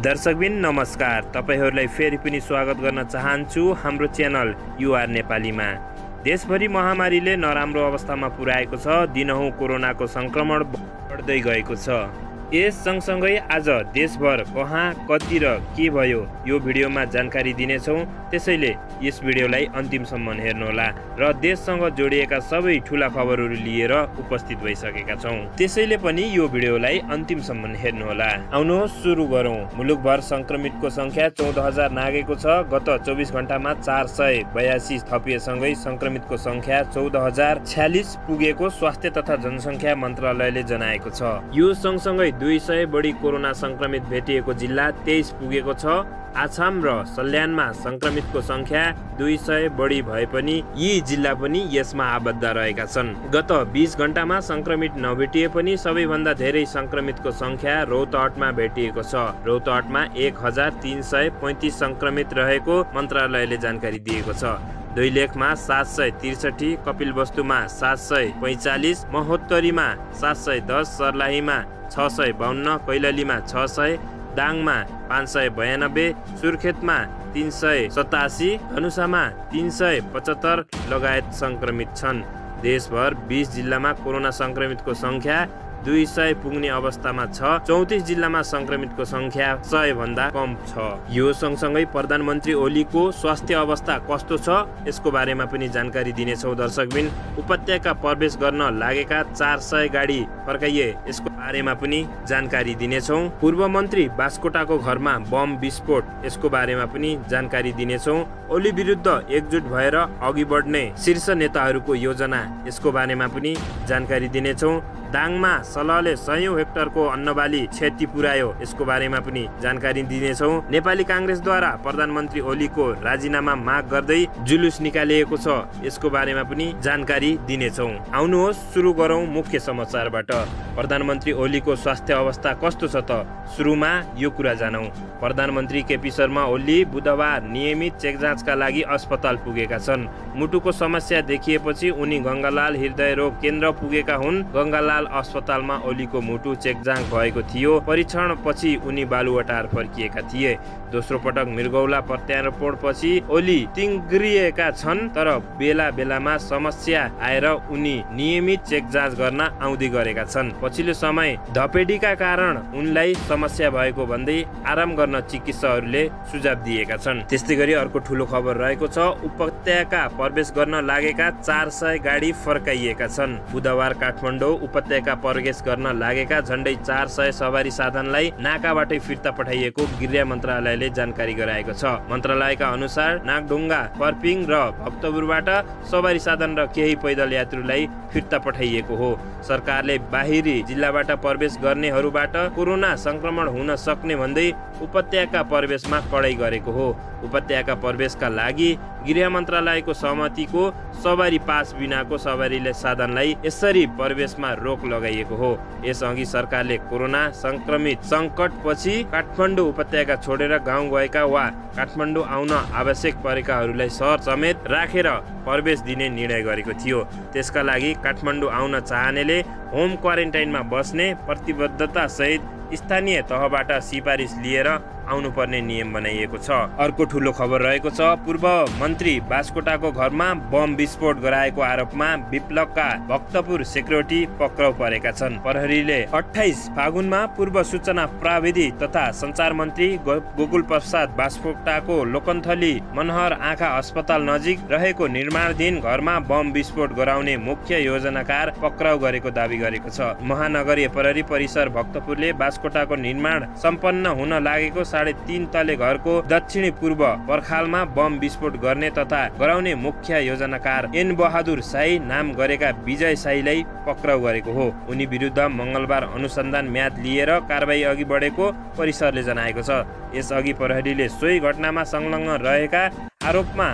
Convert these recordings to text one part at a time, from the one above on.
दर्शकबिन नमस्कार, तपाईहरुलाई फेरि पनि स्वागत गर्न चाहन्छु हाम्रो च्यानल युआर नेपालीमा। देशभरि महामारीले नराम्रो अवस्थामा पुर्याएको छ। दिनहुँ कोरोनाको संक्रमण बढ्दै गएको छ। यस सँगसँगै आज देशभर कहाँ कति र के भयो यो भिडियोमा जानकारी दिनेछौँ। त्यसैले यस भिडियोलाई अन्तिमसम्म हेर्नुहोला र देशसँग जोडिएका सबै ठूला खबरहरू लिएर उपस्थित भइसकेका छौँ। त्यसैले पनि यो भिडियोलाई अन्तिमसम्म हेर्नुहोला। आउनुहोस् सुरु गरौँ। मुलुकभर संक्रमितको संख्या 14,000 नागेको छ। गत 24 घण्टामा 482 थपिएसँगै संक्रमितको संख्या 14,046 पुगेको स्वास्थ्य तथा जनसङ्ख्या मन्त्रालयले जनाएको छ। यो सँगसँगै 200 बढी कोरोना संक्रमित भेटिएको जिल्ला 23 पुगेको छ। आसाम र सल्यानमा संक्रमितको संख्या 200 बढी भए पनि यी जिल्ला पनि यसमा आबद्ध रहेका छन्। गत 20 घण्टामा संक्रमित नभेटिए पनि सबैभन्दा धेरै संक्रमितको संख्या रौतहटमा भेटिएको छ। रौतहटमा 1335 संक्रमित रहेको मन्त्रालयले जानकारी दिएको छ। दैलेखमा 763, कपिलवस्तुमा 745, महोत्तरीमा 710, सर्लाहीमा 652, कैलालीमा 600, दाङमा 592, सुर्खेतमा 387, धनुषामा 375 लगायत संक्रमित छन्। देशभर 20 जिल्लामा कोरोना संक्रमितको संख्या 200 पुग्ने अवस्थामा छ। 34 जिल्लामा संक्रमितको संख्या 100 भन्दा कम छ। यो सँगसँगै प्रधानमन्त्री ओलीको स्वास्थ्य अवस्था कस्तो छ यसको बारेमा पनि जानकारी दिनेछौँ। दर्शकबिन, उपत्यका प्रवेश गर्न लागेका 400 गाडी फर्काइए यसको बारेमा पनि जानकारी दिनेछौँ। पूर्व मन्त्री बास्कोटाको घरमा बम विस्फोट यसको बारेमा पनि जानकारी दिनेछौँ। ओली विरुद्ध एकजुट भएर अघि बढ्ने शीर्ष नेताहरूको योजना यसको बारेमा पनि जानकारी दिनेछौँ। दाङमा सलहले 100 हेक्टरको अन्नबाली क्षति पुर्यायो यसको बारेमा पनि जानकारी दिनेछौँ। नेपाली काङ्ग्रेसद्वारा प्रधानमन्त्री ओलीको राजीनामा माग गर्दै जुलुस निकालिएको छ यसको बारेमा पनि जानकारी दिनेछौँ। आउनुहोस् सुरु गरौँ मुख्य समाचारबाट। प्रधानमन्त्री ओलीको स्वास्थ्य अवस्था कस्तो छ त? सुरुमा यो कुरा जानौँ। प्रधानमन्त्री केपी शर्मा ओली बुधबार नियमित चेक जाँचका लागि अस्पताल पुगेका छन्। मुटुको समस्या देखिएपछि उनी गङ्गालाल हृदय रोग केन्द्र पुगेका हुन्। गङ्गालाल अस्पतालमा ओलीको मुटु चेक जाँच भएको थियो। परीक्षण पछि उनी बालुवाटार फर्किएका थिए। दोस्रो पटक मृगौला प्रत्यारोपण पछि ओली तिङ्ग्रिएका छन्, तर बेला बेलामा समस्या आएर उनी नियमित चेक जाँच गर्न आउँदै गरेका छन्। पछिल्लो समय धपेडीका कारण उनलाई समस्या भएको भन्दै आराम गर्न चिकित्सकहरूले सुझाव दिएका छन्। त्यस्तै गरी अर्को ठूलो खबर रहेको छ। उपत्यका प्रवेश गर्न लागेका 400 गाडी फर्काइएका छन्। बुधबार काठमाडौँ उपत्यका प्रवेश गर्न लागेका झण्डै 400 सवारी साधनलाई नाकाबाटै फिर्ता पठाइएको गृह मन्त्रालयले जानकारी गराएको छ। मन्त्रालयका अनुसार नागढुङ्गा, पर्पिङ र भक्तपुरबाट सवारी साधन र केही पैदल यात्रुलाई फिर्ता पठाइएको हो। सरकारले बाहिरी जिल्लाबाट प्रवेश गर्नेहरूबाट कोरोना संक्रमण हुन सक्ने भन्दै उपत्यका प्रवेशमा कडाई गरेको हो। उपत्यका प्रवेशका लागि गृह मन्त्रालयको सहमतिको सवारी पास बिनाको सवारीले साधनलाई यसरी प्रवेशमा रोक लगाइएको हो। यसअघि सरकारले कोरोना संक्रमित सङ्कटपछि काठमाडौँ उपत्यका छोडेर गाउँ गएका वा काठमाडौँ आउन आवश्यक परेकाहरूलाई सहर समेत राखेर प्रवेश दिने निर्णय गरेको थियो। त्यसका लागि काठमाडौँ आउन चाहनेले होम क्वारेन्टाइनमा बस्ने प्रतिबद्धता सहित स्थानीय तहबाट सिफारिस लिएर आउनुपर्ने नियम बनाइएको छ। अर्को ठूलो खबर रहेको छ। पूर्व मन्त्री बास्कोटाको घरमा बम विस्फोट गराएको आरोपमा विप्लवका भक्तपुर सेक्युरिटी पक्राउ परेका छन्। प्रहरीले 28 फागुनमा पूर्व सूचना प्राविधि तथा सञ्चार मन्त्री गोकुल प्रसाद बास्कोटाको लोकन्थली मनोहर आँखा अस्पताल नजिक रहेको निर्माणाधीन घरमा बम विस्फोट गराउने मुख्य योजनाकार पक्राउ गरेको दावी गरेको छ। महानगरीय प्रहरी परिसर भक्तपुरले बास्कोटाको निर्माण सम्पन्न हुन लागेको 3.5 तले घरको दक्षिणी पूर्व पर्खालमा बम विस्फोट गर्ने तथा गराउने मुख्य योजनाकार एन बहादुर शाही नाम गरेका विजय शाहीलाई पक्राउ गरेको हो। उनी विरुद्ध मंगलबार अनुसन्धान म्याद लिएर कारबाही अघि बढेको परिसरले जनाएको छ। यसअघि प्रहरीले सोही घटनामा संलग्न रहेका आरोपमा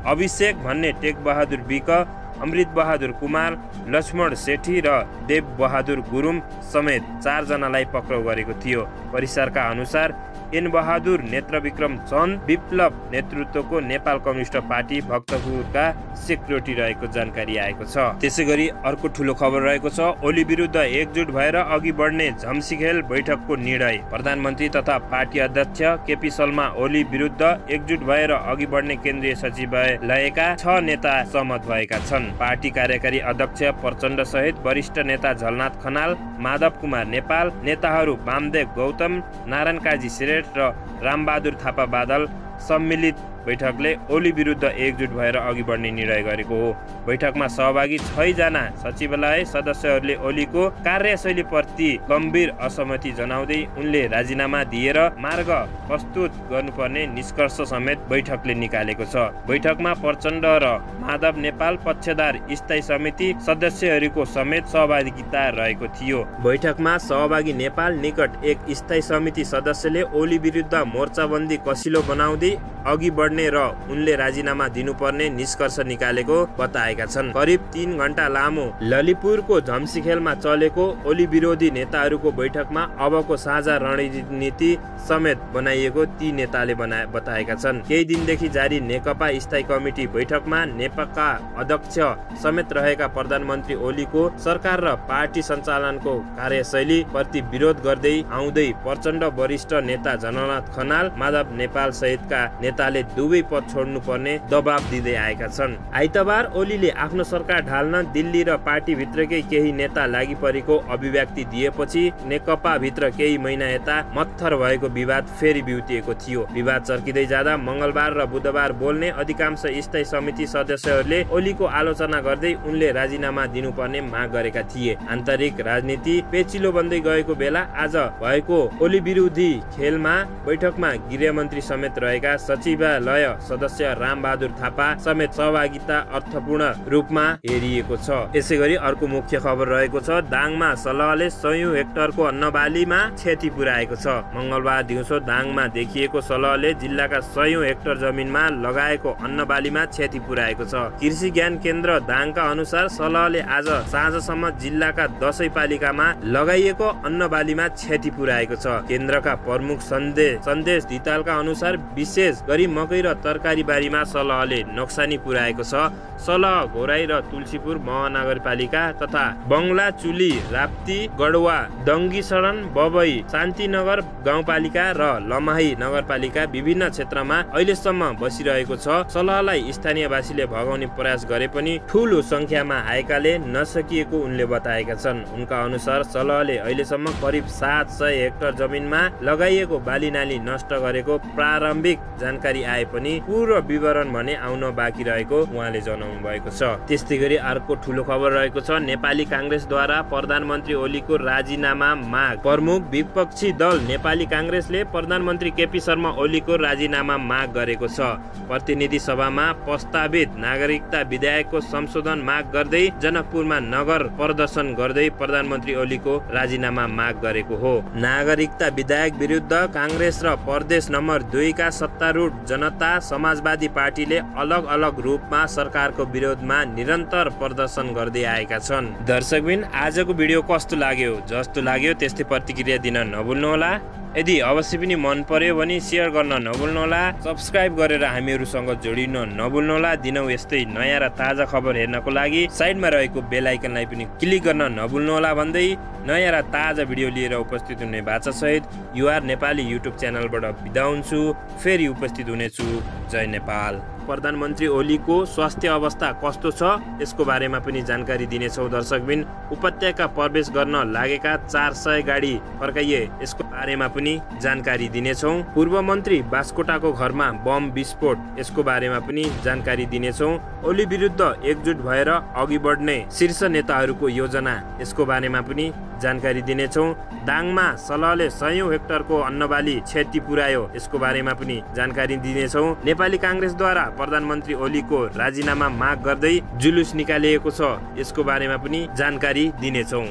अभिषेक भन्ने टेक बहादुर विक, अमृत बहादुर कुमार, लक्ष्मण सेठी र देव बहादुर गुरुङ समेत 4 जनालाई पक्राउ गरेको थियो। परिसरका अनुसार एन बहादुर नेत्रविक्रम चन्द विप्लव नेतृत्वको नेपाल कम्युनिस्ट पार्टी भक्तपुरका सेक्युरिटी रहेको जानकारी आएको छ। त्यसैगरी अर्को ठूलो खबर रहेको छ, ओली विरुद्ध एकजुट भएर अघि बढ्ने झम्सीखेल बैठकको निर्णय। प्रधानमन्त्री तथा पार्टी अध्यक्ष केपी शर्मा ओली विरुद्ध एकजुट भएर अघि बढ्ने केन्द्रीय सचिवालयका 6 नेता सहमत भएका छन्। पार्टी कार्यकारी अध्यक्ष प्रचण्ड सहित वरिष्ठ नेता झलनाथ खनाल, माधव कुमार नेपाल, नेताहरू वामदेव गौतम, नारायण काजी श्रेष्ठ र रामबहादुर थापा बादल सम्मिलित बैठकले ओली विरुद्ध एकजुट भएर अघि बढ्ने निर्णय गरेको हो। बैठकमा सहभागी 6 जना सचिवालय सदस्यहरूले ओलीको कार्यशैलीप्रति गम्भीर असहमति जनाउँदै उनले राजीनामा दिएर मार्ग प्रस्तुत गर्नुपर्ने निष्कर्ष समेत बैठकले निकालेको छ। बैठकमा प्रचण्ड र माधव नेपाल पक्षधार स्थायी समिति सदस्यहरूको समेत सहभागिता रहेको थियो। बैठकमा सहभागी नेपाल निकट एक स्थायी समिति सदस्यले ओली विरुद्ध मोर्चाबन्दी कसिलो बनाउँदै अघि बढ्ने र उनले राजीनामा दिनुपर्ने निष्कर्ष निकालेको बताएका छन्। करिब 3 घण्टा लामो ललितपुरको झम्सीखेलमा चलेको ओली विरोधी नेताहरूको बैठकमा अबको साझा रणनीति समेत बनाइएको ती नेताले बताएका छन्। केही दिनदेखि जारी नेकपा स्थायी कमिटी बैठकमा नेकपा अध्यक्ष समेत रहेका प्रधानमन्त्री ओलीको सरकार र पार्टी सञ्चालनको कार्यशैली प्रति विरोध गर्दै आउँदै प्रचण्ड वरिष्ठ नेता झलनाथ खनाल, माधव नेपाल सहितका नेताले दुवै पद छोड्नु पर्ने दबाब दिँदै आएका छन्। आइतबार ओलीले आफ्नो सरकार ढाल्न दिल्ली र पार्टी भित्रकै केही नेता लागि परेको अभिव्यक्ति दिएपछि नेकपा भित्र केही महिना यता मत्थर भएको विवाद फेरि बिउतिएको थियो। विवाद चर्किँदै जाँदा मंगलबार र बुधबार बोल्ने अधिकांश स्थायी समिति सदस्यहरूले ओलीको आलोचना गर्दै उनले राजीनामा दिनुपर्ने माग गरेका थिए। आन्तरिक राजनीति पेचिलो बन्दै गएको बेला आज भएको ओली विरोधी खेलमा बैठकमा गृहमन्त्री समेत रहेका सचिवालय सदस्य रामबहादुर थापा समेत सहभागिता अर्थपूर्ण रूपमा हेरिएको छ। यसैगरी अर्को मुख्य खबर रहेको छ, दाङमा सलहले 100 हेक्टरको अन्नबालीमा क्षति पुर्याएको छ। मंगलबार दिउँसो दाङमा देखिएको सलहले जिल्लाका 100 हेक्टर जमिनमा लगाएको अन्नबालीमा क्षति पुर्याएको छ। कृषि ज्ञान केन्द्र दाङका अनुसार सलहले आज साँझसम्म जिल्लाका 10 पालिकामा लगाइएको अन्नबालीमा क्षति पुर्याएको छ। केन्द्रका प्रमुख सन्देश धितालका अनुसार विशेष गरी मकै र तरकारी बारीमा सलहले नोक्सानी पुर्याएको छ। सलह, घोराई र तुलसीपुर महानगरपालिका तथा बङ्गला, चुली, राप्ती, गडवा, दङ्गी सडन, बबई, शान्तिनगर गाउँपालिका र लमाही नगरपालिका विभिन्न क्षेत्रमा अहिलेसम्म बसिरहेको छ। सलहलाई स्थानीयवासीले भगाउने प्रयास गरे पनि ठूलो संख्यामा आएकाले नसकिएको उनले बताएका छन्। उनका अनुसार सलहले अहिलेसम्म करिब 700 हेक्टर जमिनमा लगाइएको बालीनाली नष्ट गरेको प्रारम्भिक जानकारी आए पनि पूर्ण विवरण भने आउन बाँकी रहेको उहाँले जनाउनु भएको छ। त्यस्तै गरी अर्को ठूलो खबर रहेको छ, नेपाली कांग्रेसद्वारा प्रधानमन्त्री ओलीको राजीनामा माग। प्रमुख विपक्षी दल नेपाली कांग्रेसले प्रधानमन्त्री केपी शर्मा ओलीको राजीनामा माग गरेको छ। प्रतिनिधि सभामा प्रस्तावित नागरिकता विधेयकको संशोधन माग गर्दै जनकपुरमा नगर प्रदर्शन गर्दै प्रधानमन्त्री ओलीको राजीनामा माग गरेको हो। नागरिकता विधेयक विरुद्ध कांग्रेस र प्रदेश नम्बर 2 का सत्तारूढ जनता समाजवादी पार्टीले अलग अलग रूपमा सरकारको विरोधमा निरन्तर प्रदर्शन गर्दै आएका छन्। दर्शकबिन, आजको भिडियो कस्तो लाग्यो? जस्तो लाग्यो त्यस्तै प्रतिक्रिया दिन नभुल्नुहोला। यदि अवश्य पनि मन पर्यो भने शेयर गर्न नभुल्नुहोला। सब्स्क्राइब गरेर हामीहरूसँग जोडिन नभुल्नुहोला। दिनौ यस्तै नयाँ र ताजा खबर हेर्नको लागि साइडमा रहेको बेल आइकनलाई पनि क्लिक गर्न नभुल्नुहोला भन्दै नयाँ र ताजा भिडियो लिएर उपस्थित हुने बाचा सहित युआर नेपाली युट्युब च्यानलबाट बिदा हुन्छु। फेरि उपस्थित हुनेछु। जय नेपाल। प्रधानमन्त्री ओलीको स्वास्थ्य अवस्था कस्तो छ यसको बारेमा पनि जानकारी दिनेछौँ। दर्शकबिन, उपत्यका प्रवेश गर्न लागेका 400 गाडी फर्काइए यसको बारेमा पनि जानकारी दिनेछौँ। पूर्व मन्त्री बास्कोटाको घरमा बम विस्फोट यसको बारेमा पनि जानकारी दिनेछौँ। ओली विरुद्ध एकजुट भएर अघि बढ्ने शीर्ष नेताहरूको योजना यसको बारेमा पनि जानकारी दिनेछौँ। दाङमा सलहले 100 हेक्टरको अन्नबाली क्षति पुर्यायो यसको बारेमा पनि जानकारी दिनेछौँ। नेपाली कांग्रेसद्वारा प्रधानमन्त्री ओलीको राजीनामा माग गर्दै जुलुस निकालिएको छ यसको बारेमा पनि जानकारी दिनेछौँ।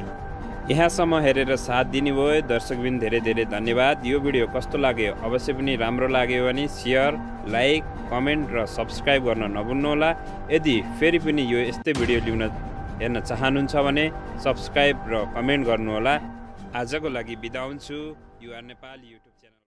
यहाँसम्म हेरेर साथ दिनुभयो दर्शकबिन, धेरै धेरै धन्यवाद। यो भिडियो कस्तो लाग्यो? अवश्य पनि राम्रो लाग्यो भने शेयर, लाइक, कमेन्ट र सब्स्क्राइब गर्न नभुल्नुहोला। यदि फेरि पनि यो यस्तै भिडियो हेर्न चाहनुहुन्छ भने सब्स्क्राइब र कमेन्ट गर्नुहोला। आजको लागि बिदा हुन्छु। You're Nepal YouTube channel.